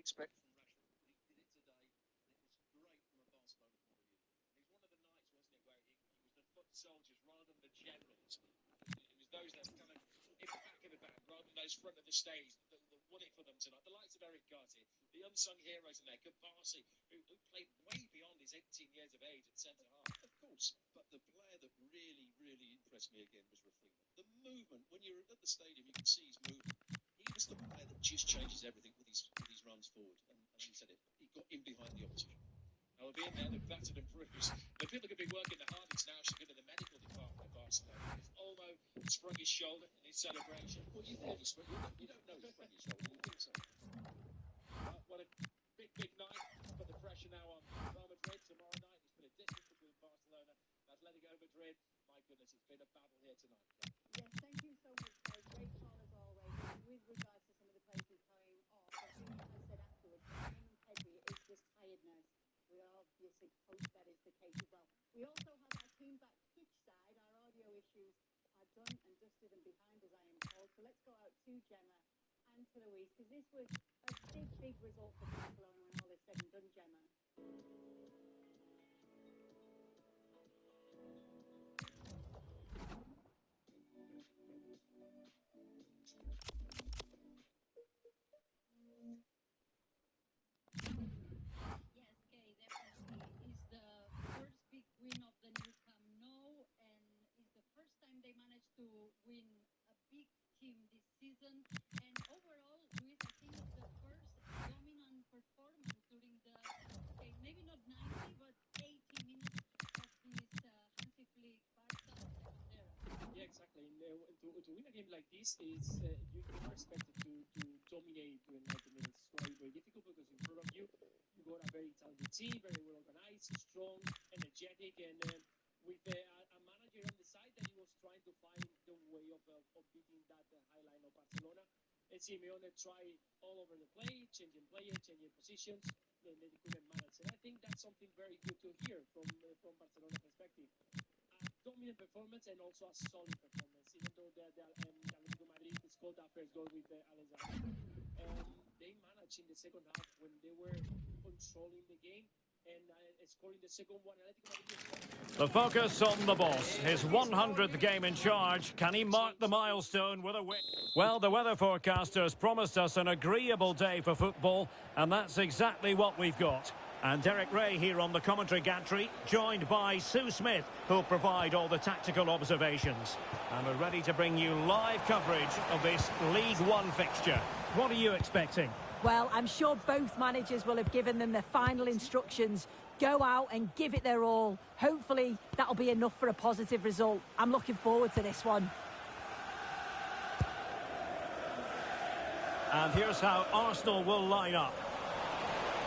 expect from Rashford. He did it today. It was great from a Barcelona point of view. It was one of the nights, wasn't it, where it was the foot soldiers rather than the generals. It was those that kind of in the back of the band rather than those front of the stage that won it for them tonight. The likes of Eric Garcia, the unsung heroes in there, Kabasi, who played way beyond his 18 years of age at centre half. Of course, but the player that really, really impressed me again was Rafinha. The movement, when you're at the stadium, you can see his movement. He was the player that just changes everything with his runs forward. And he said it, he got in behind the opposition. Now, being there, they've battered and bruised. The people who could be working the hardest now should go to the medical department of Barcelona. Because Olmo sprung his shoulder in his celebration. Well, you don't know he sprung his shoulder. You think so? What a big, big night. Put the pressure now on Real Madrid tomorrow night. It's put a distance between Barcelona and Atletico Madrid. My goodness, it's been a battle here tonight. Yes, thank you so much, Craig. Great call as always. With regards to some of the players who came off, Rafinha has said afterwards, him and Pedri, it's just tiredness. We obviously hope that is the case as well. We also have our team back pitch side. Our audio issues are done and dusted and behind us, I am told. So let's go out to Gemma and to Louise, because this was a big, big result for Barcelona when all is said and done, Gemma. Win of the new Camp Nou, and it's the first time they managed to win a big team this season. And overall, Luis, I think it's the first dominant performance during the, okay, maybe not 90, but 80 minutes of this Hansi Flick Barca second era. Yeah, exactly. And, to win a game like this is you are expected to dominate during 90 minutes. It's very, very difficult because in front of you got a very talented team, very well organized, strong, energetic, and with a manager on the side that he was trying to find the way of beating that high line of Barcelona. And Simeone tried all over the play, changing players, changing positions, and they couldn't manage. And I think that's something very good to hear from Barcelona perspective. A dominant performance and also a solid performance, even though the Atletico Madrid scored that first goal with Alexander. They managed in the second half when they were controlling the game and scoring the second one. The focus on the boss. His 100th game in charge. Can he mark the milestone with a win? Well, the weather forecasters promised us an agreeable day for football, and that's exactly what we've got. And Derek Ray here on the commentary gantry, joined by Sue Smith, who'll provide all the tactical observations. And we're ready to bring you live coverage of this League One fixture. What are you expecting? Well, I'm sure both managers will have given them their final instructions. Go out and give it their all. Hopefully, that'll be enough for a positive result. I'm looking forward to this one. And here's how Arsenal will line up.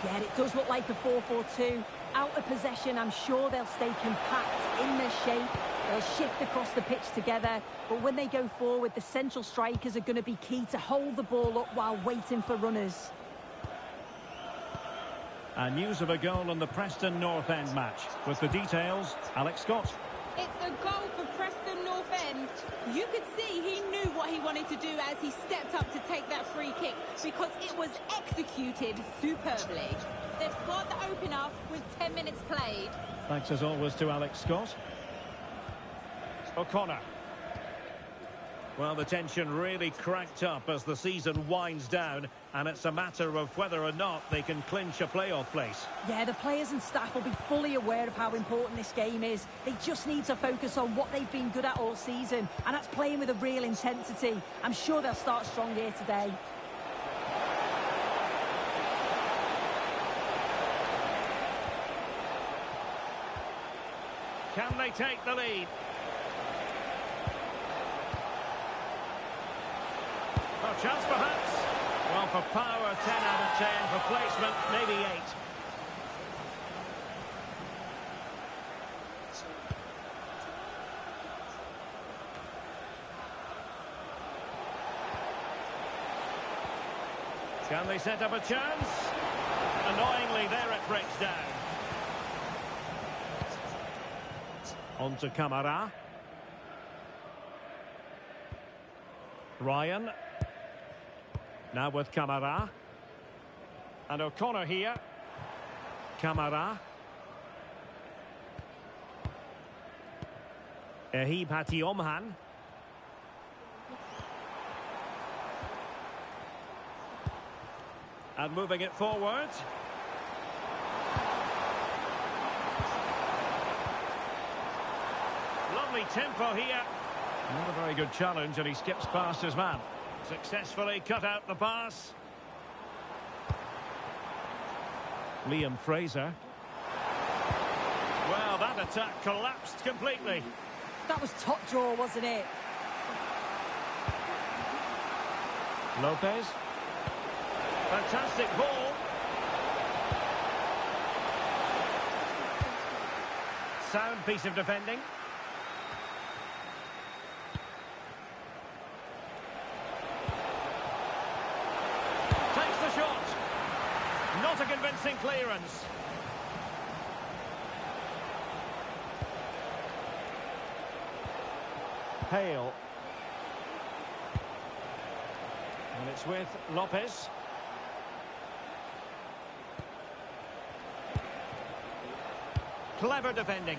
Yeah, it does look like a 4-4-2. Out of possession, I'm sure they'll stay compact in their shape. They'll shift across the pitch together. But when they go forward, the central strikers are going to be key to hold the ball up while waiting for runners. And news of a goal in the Preston North End match. With the details, Alex Scott. It's a goal for Preston North End. You could see he knew what he wanted to do as he stepped up to take that free kick, because it was executed superbly. They've scored the opener with 10 minutes played. Thanks as always to Alex Scott. O'Connor. Well, the tension really cranked up as the season winds down, and it's a matter of whether or not they can clinch a playoff place. Yeah, the players and staff will be fully aware of how important this game is. They just need to focus on what they've been good at all season, and that's playing with a real intensity. I'm sure they'll start strong here today. Can they take the lead? A chance perhaps. Well, for power, 10 out of 10. For placement, maybe 8. Can they set up a chance? Annoyingly, there it breaks down. On to Camara. Ryan. Now with Camara. And O'Connor here. Kamara. Omhan. And moving it forward. Lovely tempo here. Not a very good challenge, and he skips past his man. Successfully cut out the pass. Liam Fraser. Well, that attack collapsed completely. That was top draw, wasn't it? Lopez. Fantastic ball. Sound piece of defending. Takes the shot. Not a convincing clearance. Hale. And it's with Lopez. Clever defending.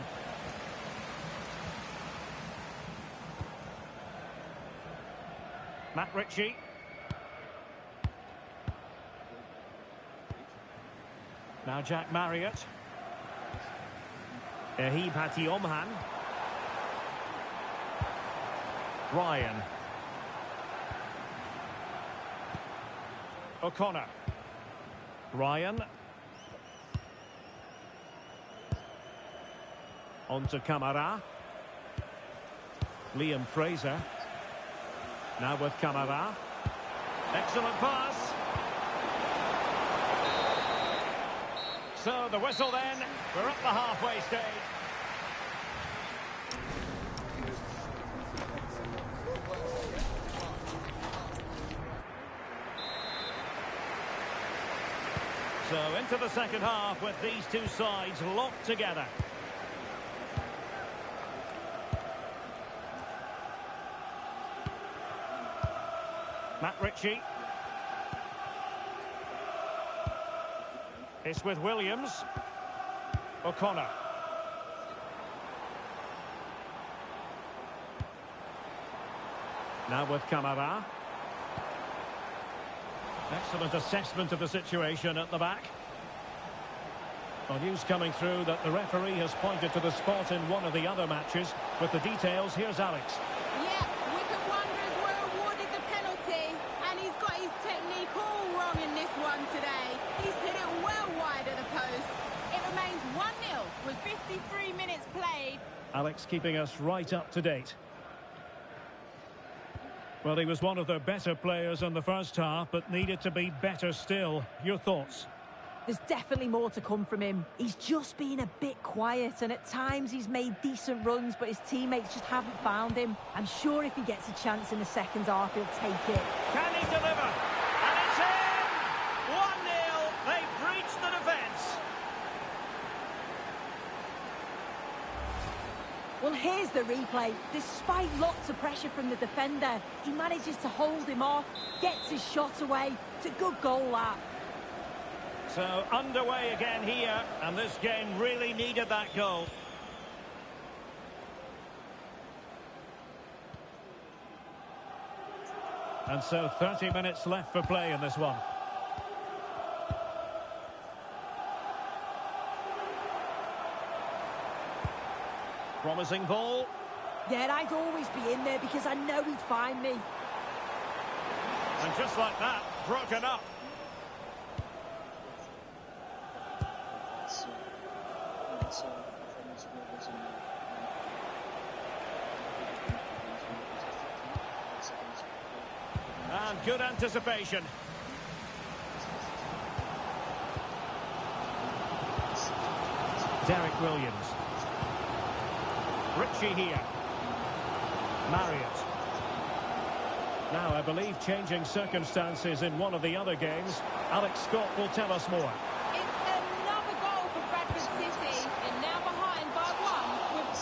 Matt Ritchie. Now Jack Marriott. Omhan. Ryan. O'Connor. Ryan. On to Kamara. Liam Fraser. Now with Kamara. Excellent pass. So the whistle then. We're up the halfway stage. So into the second half with these two sides locked together. Matt Ritchie. It's with Williams. O'Connor. Now with Kamara. Excellent assessment of the situation at the back. Well, news coming through that the referee has pointed to the spot in one of the other matches. With the details, here's Alex. Yeah, Wicket Wanderers were awarded the penalty, and he's got his technique all wrong in this one today. He's hit it well wide of the post. It remains 1-0 with 53 minutes played. Alex keeping us right up to date. Well, he was one of the better players in the first half, but needed to be better still. Your thoughts? There's definitely more to come from him. He's just been a bit quiet, and at times he's made decent runs, but his teammates just haven't found him. I'm sure if he gets a chance in the second half, he'll take it. Can he deliver? And it's in! 1-0. They've breached the defence. Well, here's the replay. Despite lots of pressure from the defender, he manages to hold him off, gets his shot away. It's a good goal, that. So underway again here, and this game really needed that goal. And so 30 minutes left for play in this one. Promising ball. Yeah, I'd always be in there because I know he'd find me. And just like that, broken up. And good anticipation. Derek Williams. Ritchie here. Marriott. Now, I believe changing circumstances in one of the other games. Alex Scott will tell us more. It's another goal for Bradford City. They're now behind by 1 with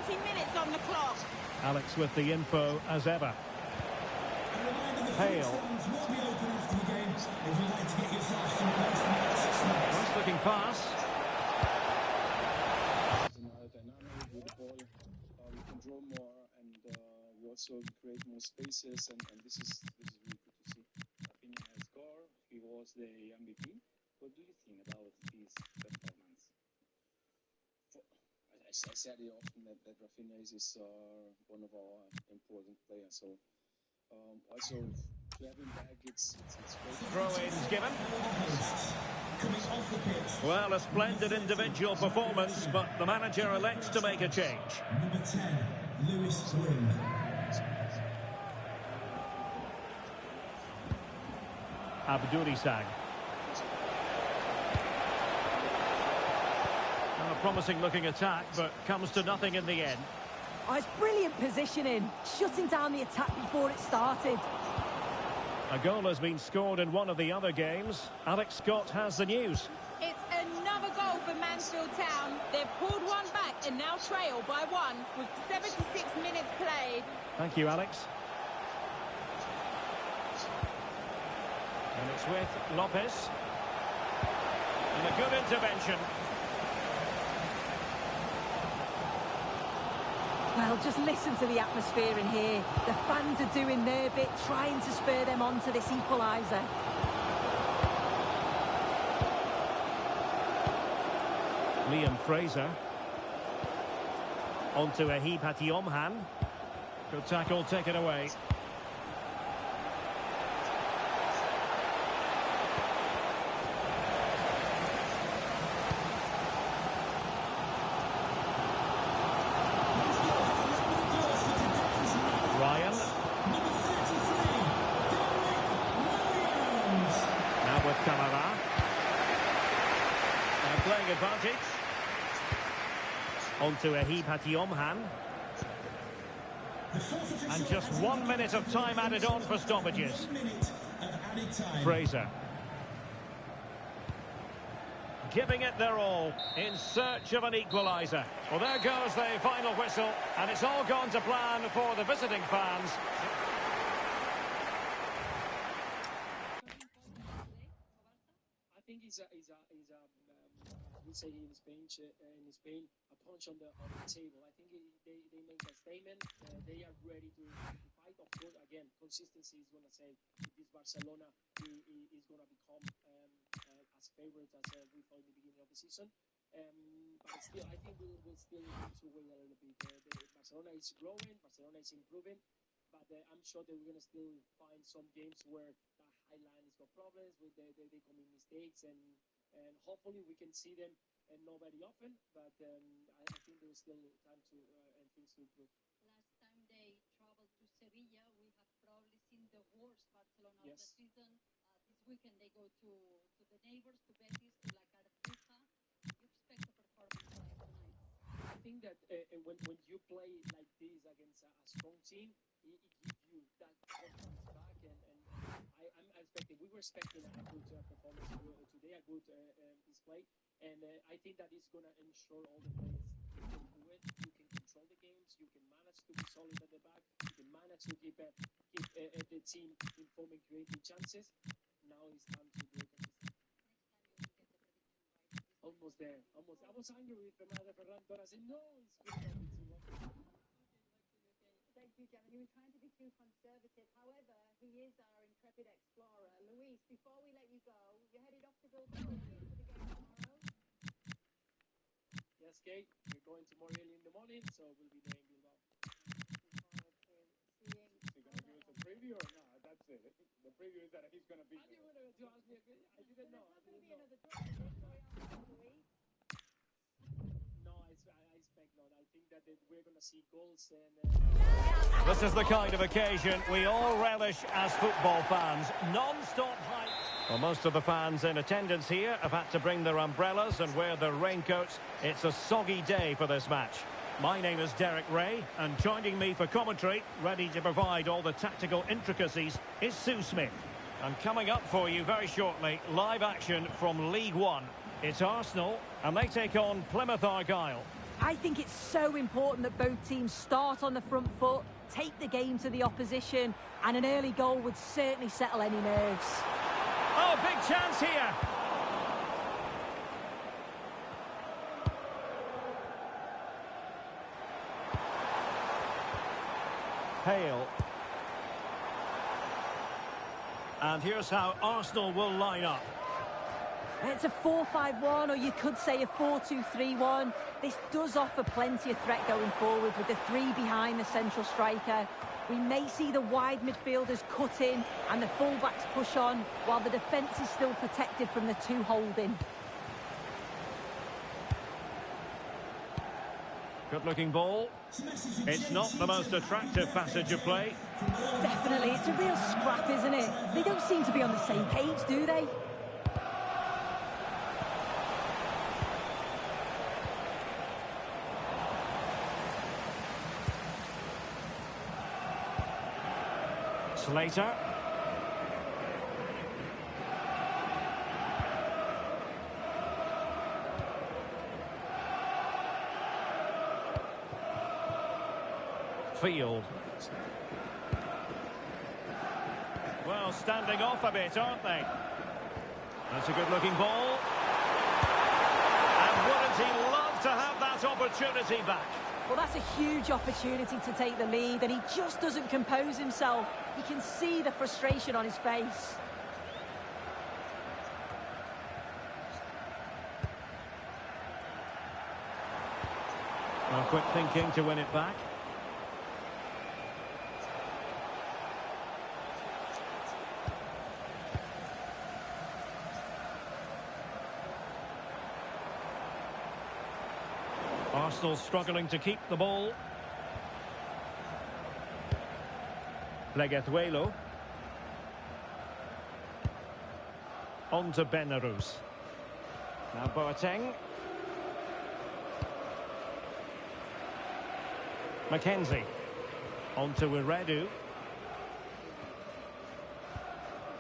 70 minutes on the clock. Alex with the info as ever. Hale. Nice looking pass. Another dynamic with the ball. We control more and we also create more spaces, and this is really good to see. Rafinha has scored. He was the MVP. What do you think about his performance? As I said it often that Rafinha is one of our important players. So also to have him back, it's great. Throw-ins given. Well, a splendid individual performance, but the manager elects to make a change. Number 10, Lewis Wing. Abdurisag. A promising looking attack, but comes to nothing in the end. Oh, it's brilliant positioning, shutting down the attack before it started. A goal has been scored in one of the other games. Alex Scott has the news. It's another goal for Mansfield Town. They've pulled one back and now trail by 1 with 76 minutes played. Thank you, Alex. And it's with Lopez. And a good intervention. Well, just listen to the atmosphere in here. The fans are doing their bit, trying to spur them on to this equaliser. Liam Fraser. Onto Ahib Hatiomhan. Good tackle taken away. Playing advantage. Onto Ahib Hatiomhan. And just 1 minute of time added on for stoppages. Fraser. Giving it their all in search of an equaliser. Well, there goes the final whistle, and it's all gone to plan for the visiting fans. I think we say in Spain, a punch on the table. I think they make a statement. They are ready to fight. Of course, again, consistency is going to say if this Barcelona is going to become as favorite as we thought in the beginning of the season. But still, I think we'll still need to wait a little bit. Barcelona is growing, Barcelona is improving, but I'm sure that we're going to still find some games where the high line has got problems, with they commit mistakes, and hopefully we can see them not very often, but I think there's still time to and things to improve. Last time they traveled to Sevilla, we have probably seen the worst Barcelona of the season. This weekend they go to the neighbors, to Betis, to La Cartuja. You expect a performance like tonight? I think that when you play like this against a strong team, it gives you that confidence back, and I'm expecting. We were expecting a good performance today, a good display, and I think that is going to ensure all the players you can do it. You can control the games. You can manage to be solid at the back. You can manage to keep the team in form and creating chances. Now it's time to do it consistently. Almost there. Almost. I was angry with Ferran Torres. I said, no, it's good enough. It's too long. Thank you, Gemma. He was trying to be too conservative. However, he is our intrepid explorer. Luis, before we let you go, you're headed off to Bilbao for the game tomorrow? Yes, Kate. We're going tomorrow early in the morning, so we'll be there in Bilbao. Is he going to give us a preview or not? That's it. The preview is that he's going to be there. You asked me again. I didn't know. There's not going to be another story on Luis. No, I expect not. I think that we're going to see goals. And this is the kind of occasion we all relish as football fans. Non-stop hype. Well, most of the fans in attendance here have had to bring their umbrellas and wear their raincoats. It's a soggy day for this match. My name is Derek Ray, and joining me for commentary, ready to provide all the tactical intricacies, is Sue Smith. And coming up for you very shortly, live action from League One. It's Arsenal, and they take on Plymouth Argyle. I think it's so important that both teams start on the front foot, take the game to the opposition, and an early goal would certainly settle any nerves. Oh, big chance here. Hale. And here's how Arsenal will line up. It's a 4-5-1, or you could say a 4-2-3-1. This does offer plenty of threat going forward with the three behind the central striker. We may see the wide midfielders cut in and the fullbacks push on, while the defence is still protected from the two holding. Good-looking ball. It's not the most attractive passage of play. Definitely, it's a real scrap, isn't it? They don't seem to be on the same page, do they? Slater. Field. Well, standing off a bit, aren't they? That's a good-looking ball. And wouldn't he love to have that opportunity back? Well, that's a huge opportunity to take the lead, and he just doesn't compose himself. You can see the frustration on his face. Well, quick thinking to win it back. Arsenal struggling to keep the ball. Pleguezuelo. On to Benarus. Now Boateng. Mackenzie. On to Iredu.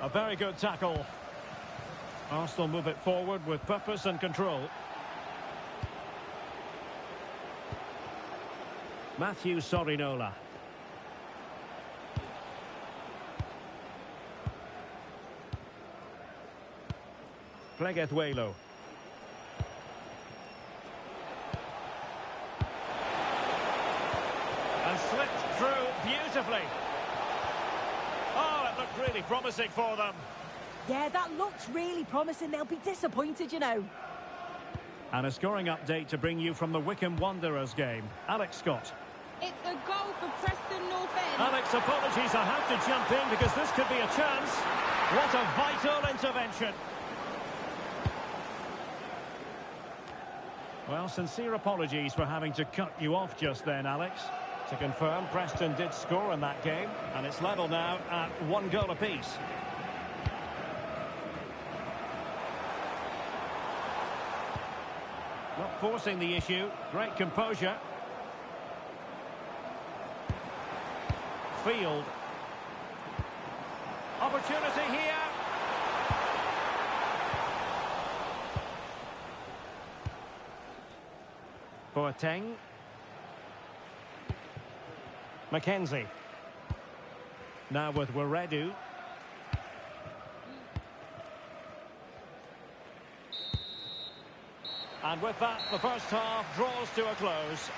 A very good tackle. Arsenal move it forward with purpose and control. Matthew Sorinola. Pleguezuelo. And slipped through beautifully. Oh, it looked really promising for them. Yeah, that looked really promising. They'll be disappointed, you know. And a scoring update to bring you from the Wycombe Wanderers game. Alex Scott. It's a goal for Preston North End. Alex, apologies, I have to jump in because this could be a chance. What a vital intervention. Well, sincere apologies for having to cut you off just then, Alex. To confirm, Preston did score in that game, and it's level now at 1 goal apiece. Not forcing the issue, great composure. Field. Opportunity here. Boateng. Mackenzie. Now with Iredu. And with that, the first half draws to a close.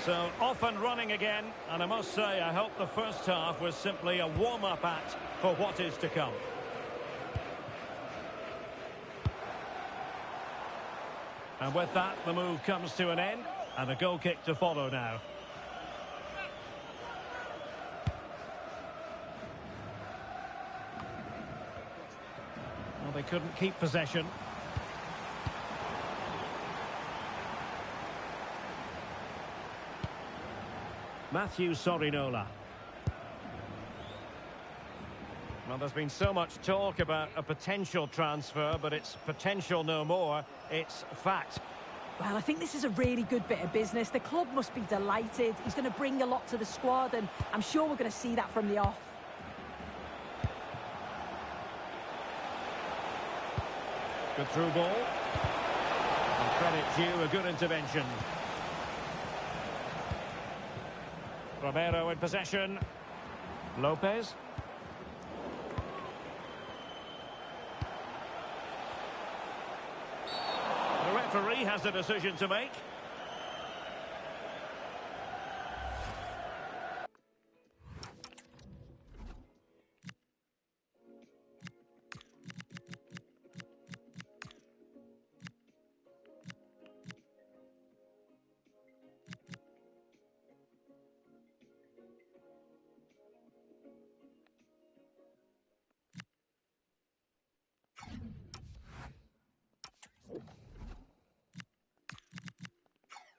So off and running again, and I must say I hope the first half was simply a warm-up act for what is to come. And with that, the move comes to an end, and a goal kick to follow now. Well, they couldn't keep possession. Matthew Sorinola. Well, there's been so much talk about a potential transfer, but it's potential no more. It's fact. Well, I think this is a really good bit of business. The club must be delighted. He's going to bring a lot to the squad, and I'm sure we're going to see that from the off. Good through ball. And credit due, a good intervention. Romero in possession. Lopez. The referee has a decision to make.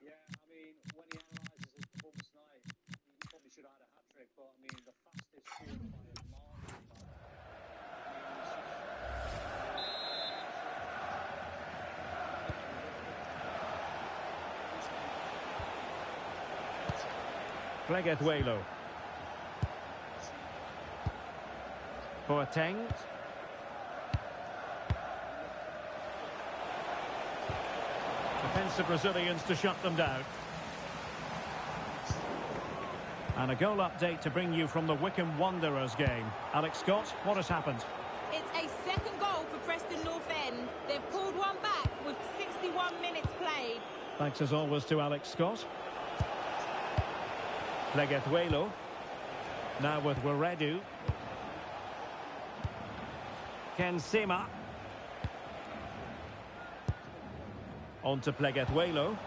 Yeah, I mean, when he analyses his performance tonight, he probably should have had a hat-trick, but I mean, the fastest scored by a margin. Pleguezuelo. Boateng. Defensive Brazilians to shut them down. And a goal update to bring you from the Wycombe Wanderers game. Alex Scott, what has happened? It's a second goal for Preston North End. They've pulled one back with 61 minutes played. Thanks as always to Alex Scott. Pleguezuelo. Now with Weredu. Ken Sema. On to Pleguezuelo.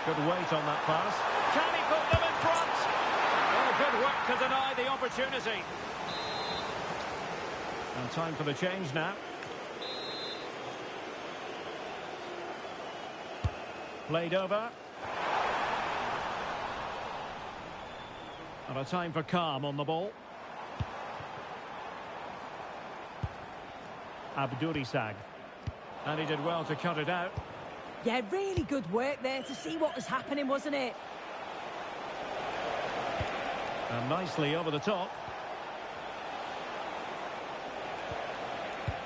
Good weight on that pass. Can he put them in front? Oh, good work to deny the opportunity. And time for the change now. Played over. And a time for calm on the ball. Abdurisag. And he did well to cut it out. Yeah, really good work there to see what was happening, wasn't it? And nicely over the top.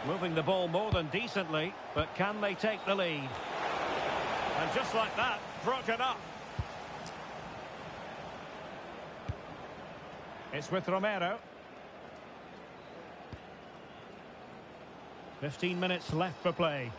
Moving the ball more than decently, but can they take the lead? And just like that, broken up. It's with Romero. 15 minutes left for play.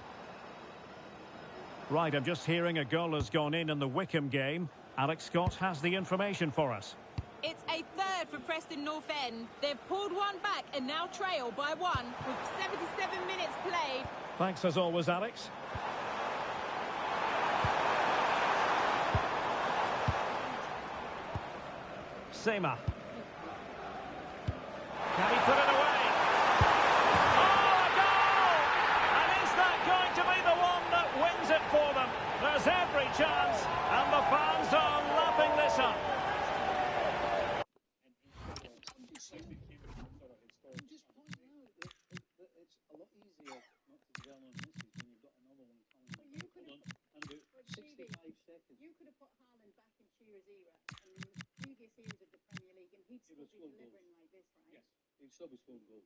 Right, I'm just hearing a goal has gone in the Wycombe game. Alex Scott has the information for us. It's a third for Preston North End. They've pulled one back and now trail by one with 77 minutes played. Thanks as always, Alex. Sema. Can he put it away? Oh, a goal! And is that going to be the one that wins it for them? There's every chance, and the fans are lapping this up. I'm just pointing out that it's a lot easier not to dwell on misses when you've got another one coming. But you could have And about 65 seconds. You could have put Haaland back in Shearer's era and previous eras of the Premier League, and he'd still be delivering like this, right? Yes, he'll still be scoring goals.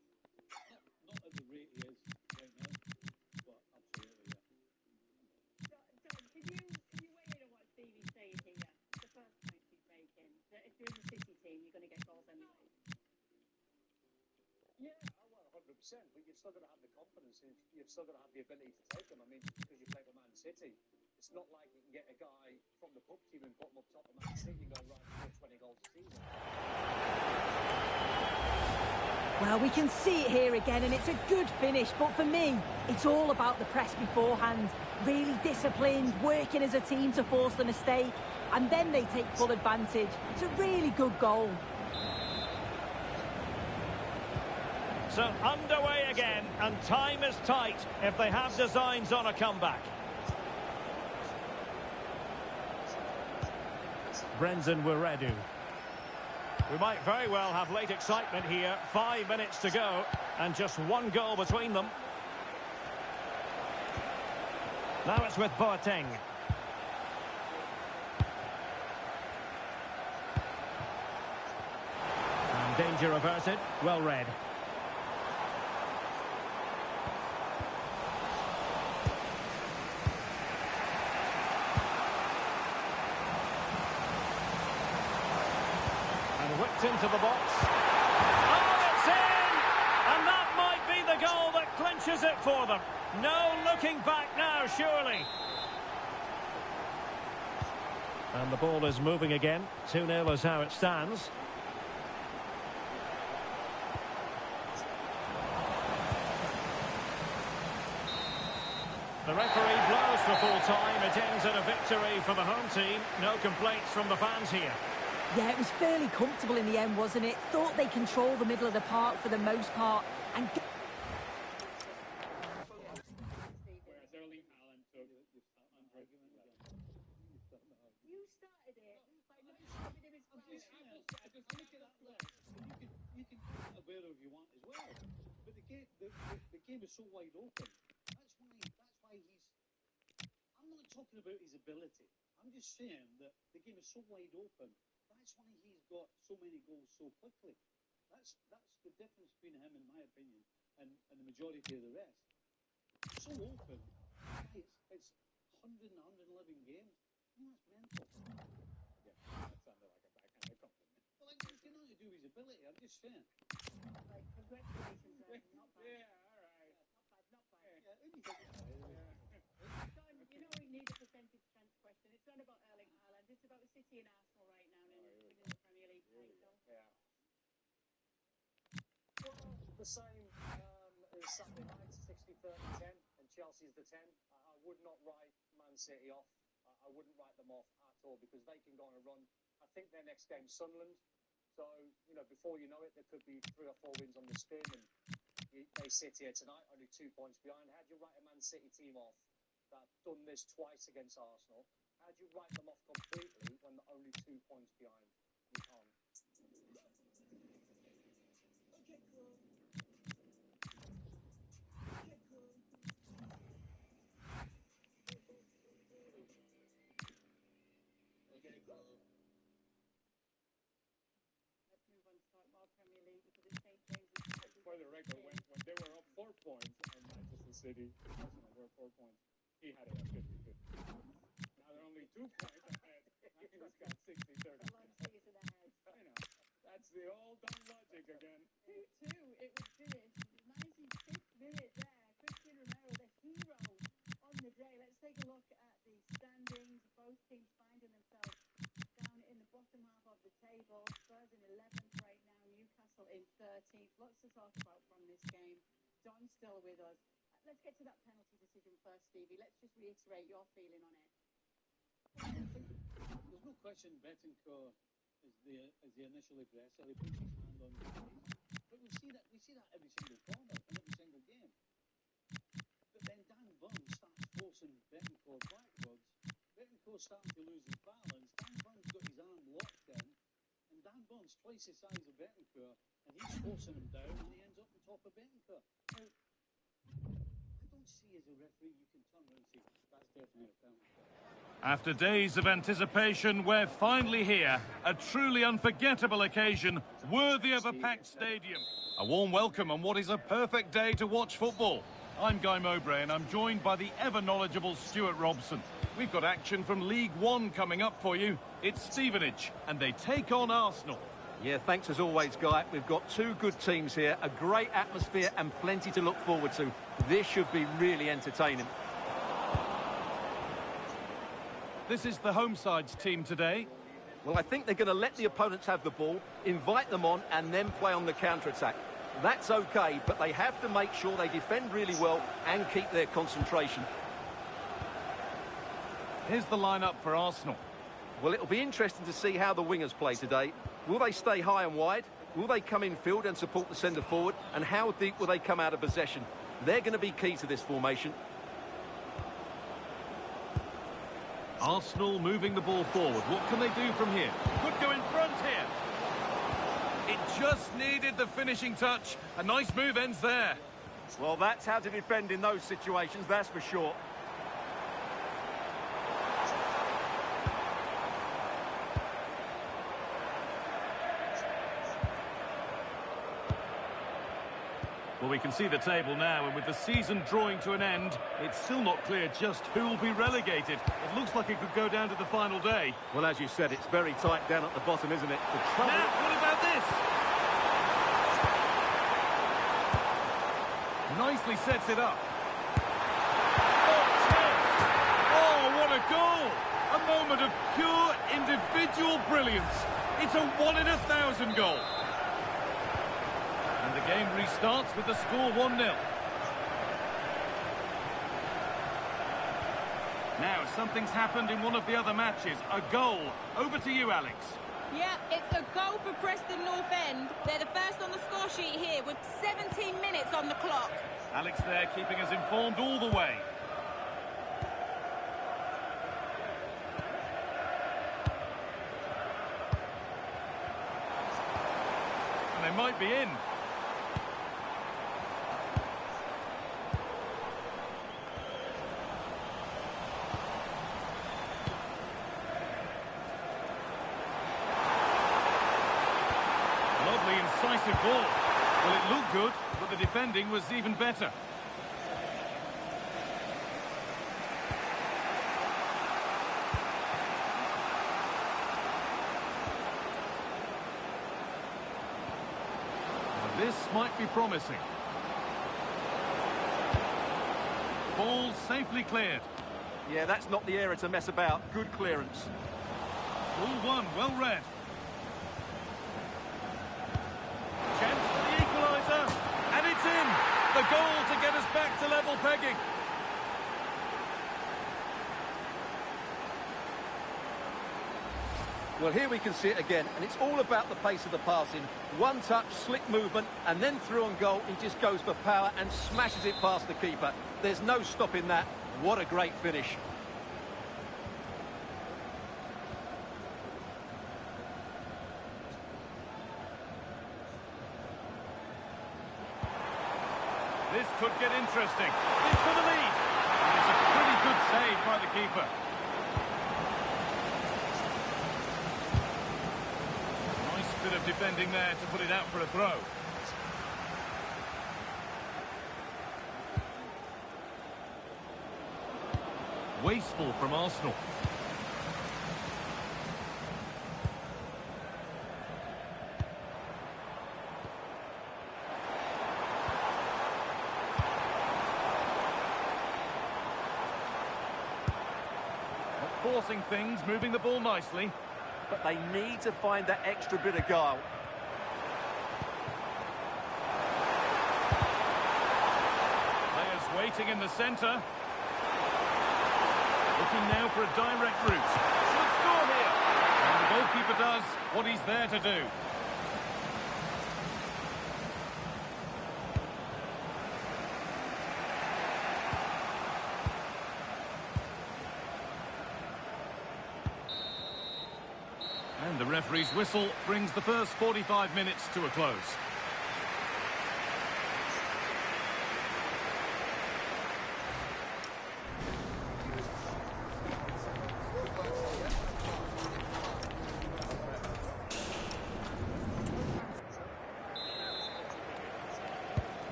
Not at the rate he is right now, but absolutely, yeah. Don, can you weigh in on what Stevie's saying here? The first point he's making, that if you're in the City team, you're going to get goals anyway. Yeah, well, 100%, but you've still got to have the confidence, and you've still got to have the ability to take them. I mean, because you play for Man City, it's not like you can get a guy from the pub team and put him up top of Man City and go, right, score 20 goals a season. Well, we can see it here again, and it's a good finish. But for me, it's all about the press beforehand. Really disciplined, working as a team to force the mistake, and then they take full advantage. It's a really good goal. So underway again, and time is tight if they have designs on a comeback. Brendan Weredu. We might very well have late excitement here. 5 minutes to go and just one goal between them. Now it's with Boateng. And danger averted. Well read. Whipped into the box. Oh, it's in! And that might be the goal that clinches it for them. No looking back now, surely. And the ball is moving again. 2-0 is how it stands. The referee blows for full time. It ends in a victory for the home team. No complaints from the fans here. Yeah, it was fairly comfortable in the end, wasn't it? Thought they controlled the middle of the park for the most part. And whereas Erling Haaland took You started it by not giving him his flowers. I just look at that list, and you can call it a whatever you want as well. But the game is so wide open. That's why he's. I'm not talking about his ability. I'm just saying that the game is so wide open. That's why he's got so many goals so quickly. That's the difference between him, in my opinion, and the majority of the rest. It's so open. It's 100 and 111 games. That's mental. Yeah, that sounded like a backhanded compliment. Well, it's got nothing to do with his ability. I'm just saying. Like, congratulations, not bad. Yeah, all right. Not bad. Yeah, who do you think? Don, you know we need a percentage chance question. It's not about Erling Haaland. It's about City and Arsenal right now in the Premier League title. Yeah. Well, the same as Saturday night, 60-30-10, and Chelsea's the 10. I would not write Man City off. I wouldn't write them off at all because they can go on a run. I think their next game's Sunderland. So, before you know it, there could be 3 or 4 wins on the spin, and they sit here tonight only 2 points behind. How do you write a Man City team off that's done this twice against Arsenal? How do you write them off completely when they're only 2 points behind? You can't. Let's move on to talk more Premier League because it's St. James's. For the record, when they were up 4 points on Manchester City, Arsenal were 4 points. He had it at 50-50. Now they're only 2 points ahead. Now he's got 60-30. I know. That's the old-time logic again. 2-2. It was finished. 95th minute there. Christian Romero, the hero on the day. Let's take a look at the standings. Both teams finding themselves down in the bottom half of the table. Spurs in 11th right now. Newcastle in 13th. Lots to talk about from this game. Don's still with us. Let's get to that penalty decision first, Stevie. Let's just reiterate your feeling on it. There's no question Betancourt is the initial aggressor. He puts his hand on his face. But we see that every single corner and every single game. But then Dan Burn starts forcing Betancourt backwards. Betancourt starting to lose his balance. Dan Burn's got his arm locked in. And Dan Burn's twice the size of Betancourt. And he's forcing him down and he ends up on top of Betancourt. Now, I don't see as a referee you can turn around and say, that's definitely a penalty. After days of anticipation, we're finally here. A truly unforgettable occasion, worthy of a packed stadium. A warm welcome on what is a perfect day to watch football. I'm Guy Mowbray and I'm joined by the ever-knowledgeable Stuart Robson. We've got action from League One coming up for you. It's Stevenage and they take on Arsenal. Yeah, thanks as always, Guy. We've got 2 good teams here, a great atmosphere and plenty to look forward to. This should be really entertaining. This is the home side's team today. Well, I think they're going to let the opponents have the ball, invite them on and then play on the counter-attack. That's okay, but they have to make sure they defend really well and keep their concentration. Here's the lineup for Arsenal. Well, it'll be interesting to see how the wingers play today. Will they stay high and wide? Will they come in field and support the centre forward? And how deep will they come out of possession? They're going to be key to this formation. Arsenal moving the ball forward. What can they do from here? Could go in front here. just needed the finishing touch. A nice move ends there. Well, that's how to defend in those situations, that's for sure. Well, we can see the table now, and with the season drawing to an end, it's still not clear just who will be relegated. It looks like it could go down to the final day. Well, as you said, it's very tight down at the bottom, isn't it? The trouble... Now, what about this? Nicely sets it up. Oh, chance! Oh, what a goal! A moment of pure individual brilliance. It's a 1 in 1,000 goal. And the game restarts with the score 1-0. Now, something's happened in one of the other matches. A goal. Over to you, Alex. Yeah, it's a goal for Preston North End. They're the first on the score sheet here with 17 minutes on the clock. Alex there keeping us informed all the way. And they might be in. Lovely, incisive ball. Well, it looked good, but the defending was even better. Well, this might be promising. Ball safely cleared. Yeah, that's not the area to mess about. Good clearance. Ball one, well read. Chance for the equaliser, and it's in! The goal to get us back to level pegging. Well, here we can see it again, and it's all about the pace of the passing. One touch, slick movement, and then through on goal, he just goes for power and smashes it past the keeper. There's no stopping that. What a great finish. This could get interesting. This for the lead. And it's a pretty good save by the keeper. Nice bit of defending there to put it out for a throw. Wasteful from Arsenal. Forcing things, moving the ball nicely. But they need to find that extra bit of guile. Players waiting in the centre. Looking now for a direct route. Should score here. And the goalkeeper does what he's there to do. And the referee's whistle brings the first 45 minutes to a close.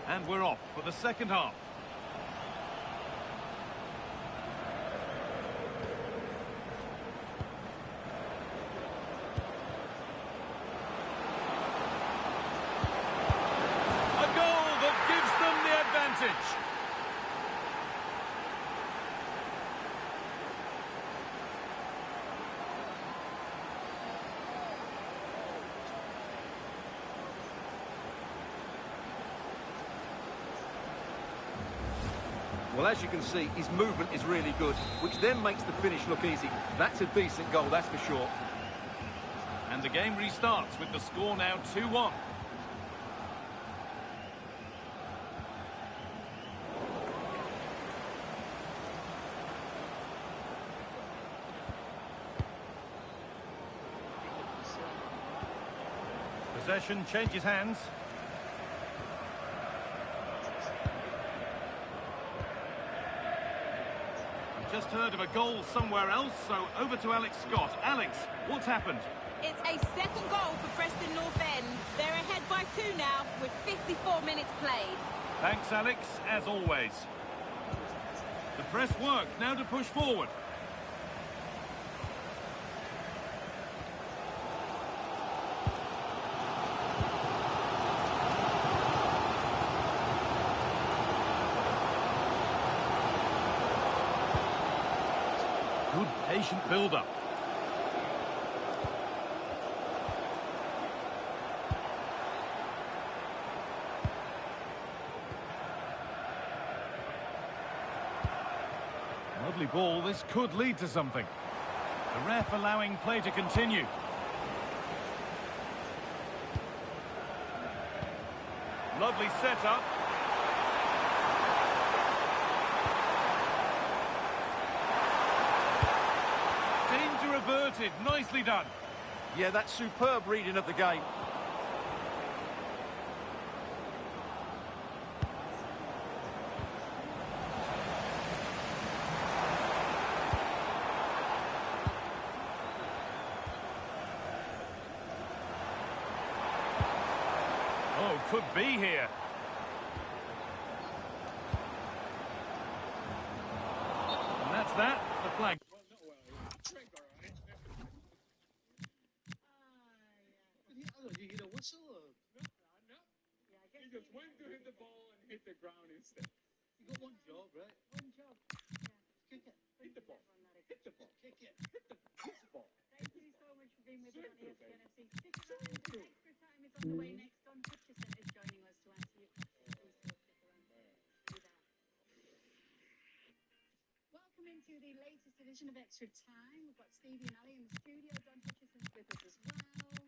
And we're off for the second half. Well, as you can see, his movement is really good, which then makes the finish look easy. That's a decent goal, that's for sure. And the game restarts with the score now 2-1. Possession changes hands. Just heard of a goal somewhere else, so over to Alex Scott. Alex, what's happened? It's a second goal for Preston North End. They're ahead by 2 now with 54 minutes played. Thanks, Alex, as always. The press works, now to push forward. Good patient build-up. Lovely ball, this could lead to something. The ref allowing play to continue. Lovely setup. Danger averted, nicely done. Yeah, that's superb reading of the game. Oh, could be here. And that's that, the flag. You hit a whistle or? No. Yeah, I guess He just went to hit the ball and hit the ground instead. You got one job, right? one job. Yeah. Kick it. Hit the ball. Hit the ball. Kick it. Hit the ball. Thank you so much for being with us on ESPN FC. Stick around. Extra time is on the way next. Don Hutchison is joining us to answer your questions. Please still stick around. Do that. Welcome into the latest edition of Extra Time. We've got Stevie and Ali in the studio. Don Hutchison's with us as well.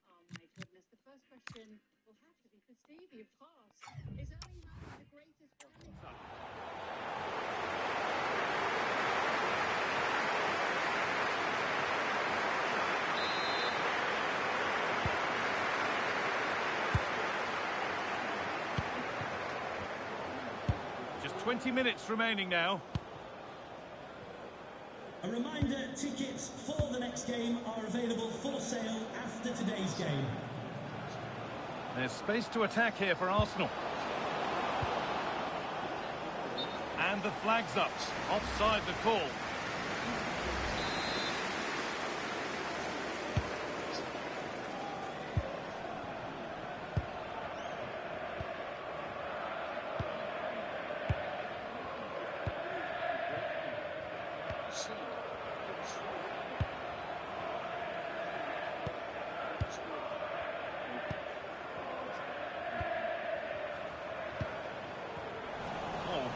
Oh my goodness. The first question will have to be for Stevie, of course. Is Erling Haaland the greatest player? Just 20 minutes remaining now. A reminder, tickets for the next game are available for sale after today's game. There's space to attack here for Arsenal. And the flag's up. Offside the call.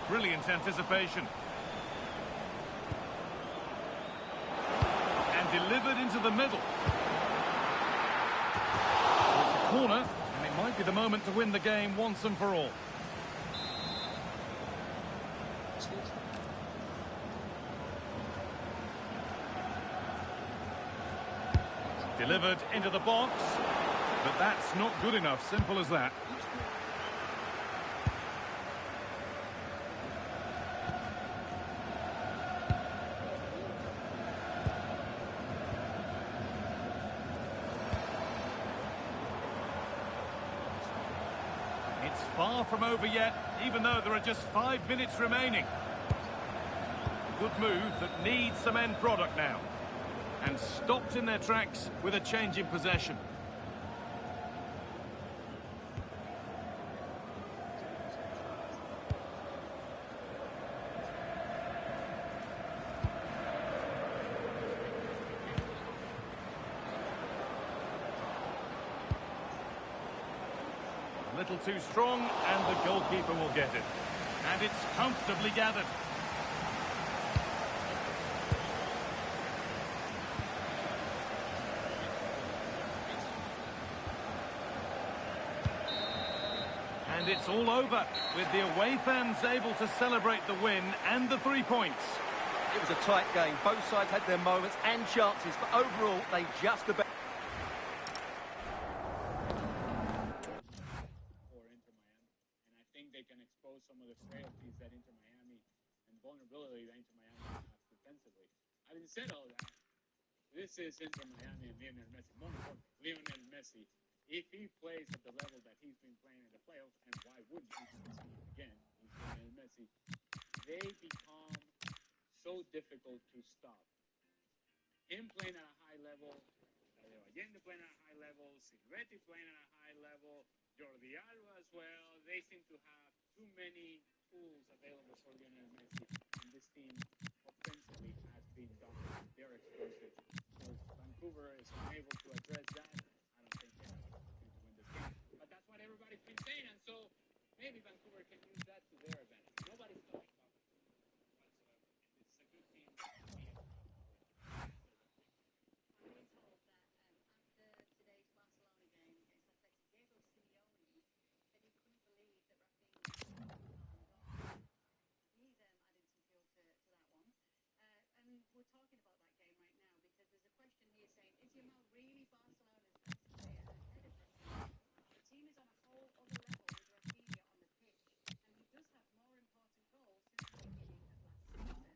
Brilliant anticipation. And delivered into the middle. It's a corner, and it might be the moment to win the game once and for all. Delivered into the box, but that's not good enough, simple as that. It's far from over yet, even though there are just 5 minutes remaining. Good move that needs some end product now. And stopped in their tracks with a change in possession. A little too strong, and the goalkeeper will get it. And it's comfortably gathered. And it's all over, with the away fans able to celebrate the win and the 3 points. It was a tight game. Both sides had their moments and chances, but overall, they just about... some of the frailties that Inter Miami and vulnerability that Inter Miami has defensively. Having said all that, this is Inter Miami and Lionel Messi. More importantly, Lionel Messi, if he plays at the level that he's been playing in the playoffs, and why wouldn't he, because he, again, he's Lionel Messi, they become so difficult to stop. Him playing at a high level, Allende playing at a high level, Silvetti playing at a high level, Jordi Alba as well. They seem to have too many tools available for Lionel Messi, and this team offensively has been dominant. They're explosive. So if Vancouver is unable to address that, I don't think they have an opportunity to win this game. But that's what everybody's been saying, and so maybe Vancouver can use that to their advantage. Nobody's talking about Vancouver whatsoever. It's a good team that can be a threat for I'm told that after today's Barcelona game against Atleti, Diego Simeone said he couldn't believe that Rafinha scored a goal. He's adding some fuel to that one. And we're talking about that game right now because there's a question here saying, is Yamal really Barcelona's best player ahead of Messi? The team is on a whole other level with Rafinha on the pitch, and he does have more important goals since the beginning of last season.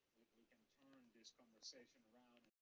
we can turn this conversation